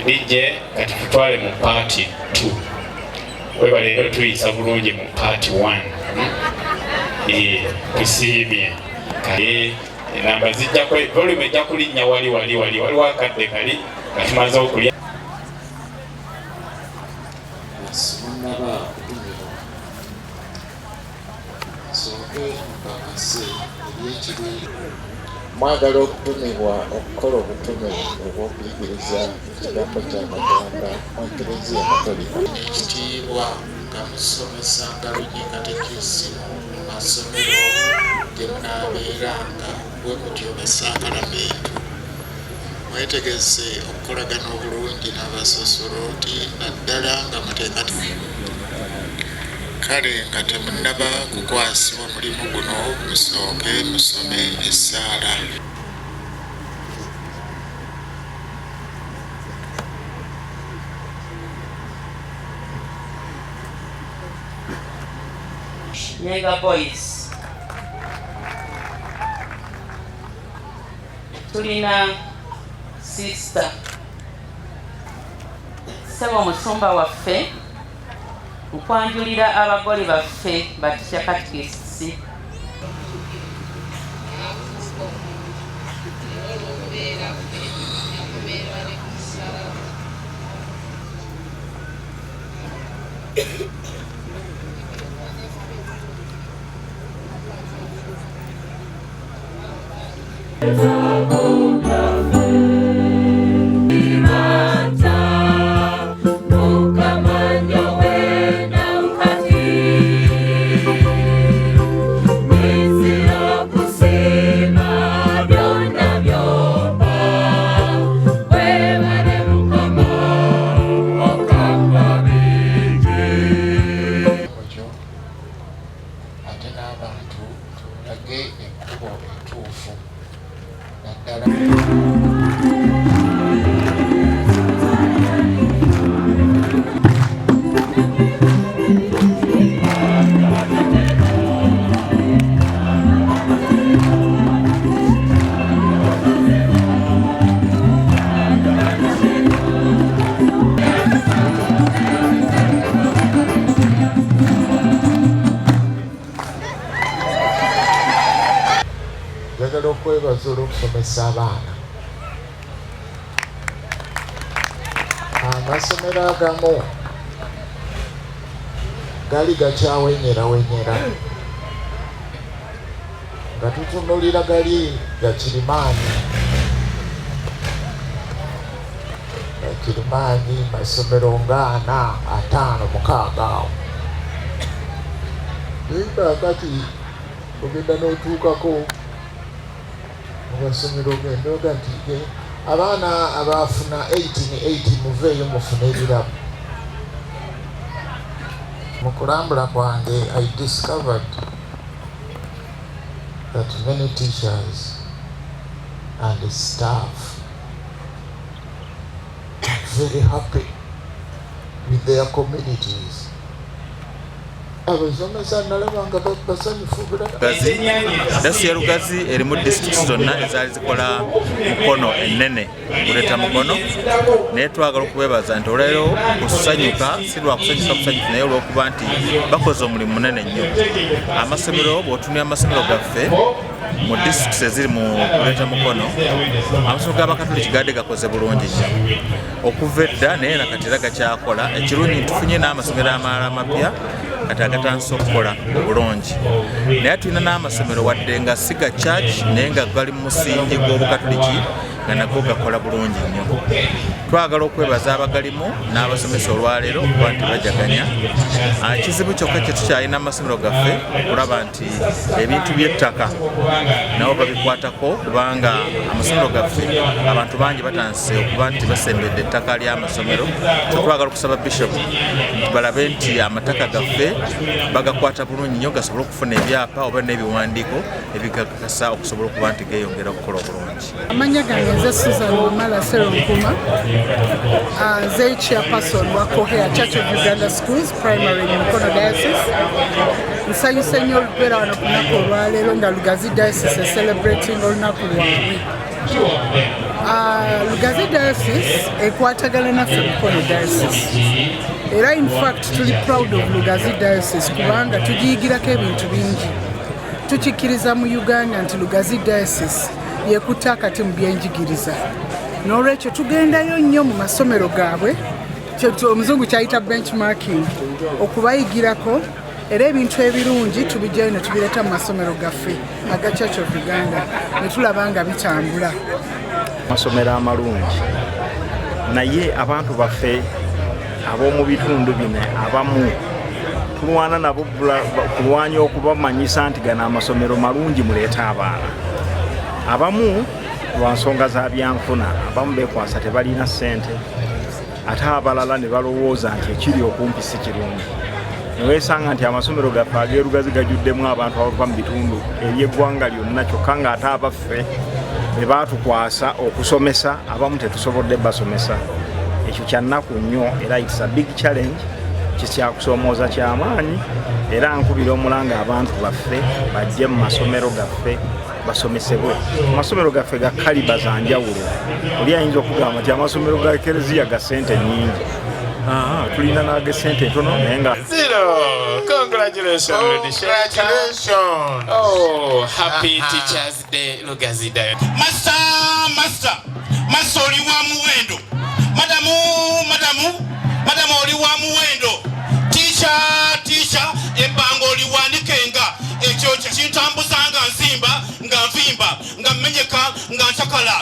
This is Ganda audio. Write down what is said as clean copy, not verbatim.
lijje kati tutwale mu paati 2 weba leero tuyisa bulungi mu paati 1 tusiimye enamba zijjako volume ejja kulinnya waliwo akadde kali nga tumaze okulya mwagala okutumibwa okukola obutume obw'okuyigiriza ekigambo kya Katonda mu Eklezia Katolika. Ekitiibwa nga musomesa Galungi katekisi mu masomero gye munaabeeranga bwe mutyo bassaakalamenti. Mwetegese okukolagana obulungi n'abasosolooti naddala nga muteekateeka. Kale nga temunnaba kukwasibwa mulimu guno musooke musome essaala. Nyenga Boys tulina sister Sebo musumba waffe okwanjulira abagole baffe batisha katikisi njagala okwebaza olw'okusomesa abaana. Amasomero agamu gali gakyawenyera nga tutunuulira gali gakirimaanyi masomero nga 4, 5, 6 awo. Naye kati ogenda n'otuukako mu masomero gendoga nti abaana abafuna 18 muveeyo mufune ebirabo. Mu kulambula kwange I discovered that many teachers and staff are very happy with their communities. Dasi ya Lugazi erimu districts zonna ezaali zikola mukono ennene kuleta mukono naye twagala okubeebaza nti olwaleero kusanyuka si lwa kusanyuka naye olw'okuba nti bakoze omulimu munene nnyo. Amasomero bw'otunira amasomero gaffe mu districts eziri mu kuleta mukono amasomero g'Abakatoliki gadde gakoze bulungi nnyo okuva edda naye nakati era gakyakola. Ekirungi tufunye n'amasomero amalala amapya kati agatandise okukola bulungi. Naye tulina n'amasomero wadde nga si ga church naye nga gali mu musingi gw'Obukatoliki nga nago gakola bulungi nnyo. Twagala okwebaza abagalimu n'abasomesa olwaleero okuba nti bajaganya. Ekizibu kyokka kye tukyalina amasomero gaffe okulaba nti ebintu by'ettaka nabo babikwatako kubanga amasomero gaffe abantu bangi batandise okuba nti basembedde ettaka ly'amasomero. Twagala okusaba Bishop nti balabe nti amataka gaffe bagakwata bulungi nnyo gasobole okufuna ebyapa oba n'ebiwandiiko ebigakakasa okusobola okuba nti geeyongera okukola obulungi. Amanya gange nze Susan Wamala Seronkuma, nze chairperson wa Kohea Church of Uganda Schools Primary in Mukono Diocese. Nsanyuse nnyo olubeera wano ku lunaku olwaleero nga Lugazi Diocese celebrating olunaku lwabwe. Lugazi Diocese ekwatagana naffe Mukono Diocese. Era in fact tuli proud of Lugazi Diocese kubanga tugiyigirako ebintu bingi. Tukikkiriza mu Uganda nti Lugazi Diocese yekutte akati mu byenjigiriza. N'olwekyo tugendayo nnyo mu masomero gaabwe, omuzungu kyayita benchmarking, okubayigirako era ebintu ebirungi tubijjayo ne tubireeta mu masomero gaffe aga Church of Uganda ne tulaba nga bitambula. Masomero amalungi naye abantu baffe ab'omu bitundu bino abamu tulwana nabo kulwanya okubamanyisa nti gano amasomero malungi muleeta abaana. Abamu lwa nsonga za byanfuna, abamu beekwasa tebalina ssente, ate abalala ne balowooza nti ekiri okumpi si kirungi. Neweesanga nti amasomero gaffe ag'erugazi gajuddemu abantu abava mu bitundu eby'eggwanga lyonna, kyokka ng'ate abaffe be baatukwasa okusomesa abamu tetusobodde basomesa. Ekyo kya nnaku nnyo era it's a big challenge, kikyakusoomooza kyamaanyi, era nkubira omulanga abantu baffe bajje mu masomero gaffe basomesebwe. Amasomero gaffe ga kaliba za njawulo. Oli ayinza okugamba nti amasomero ga Ekereziya ga ssente nnyingi. Tulina n'age ssente ntono naye nga Congratulations. Oh, happy Teachers Day, Lugazi Diocese. Master oli wa muwendo. Madamu oli wa muwendo. Teacher, embango oli wandikenga. Ekyo kintambuza nga nzimba, nga nvimba, nga mmenyeka, nga ntakala.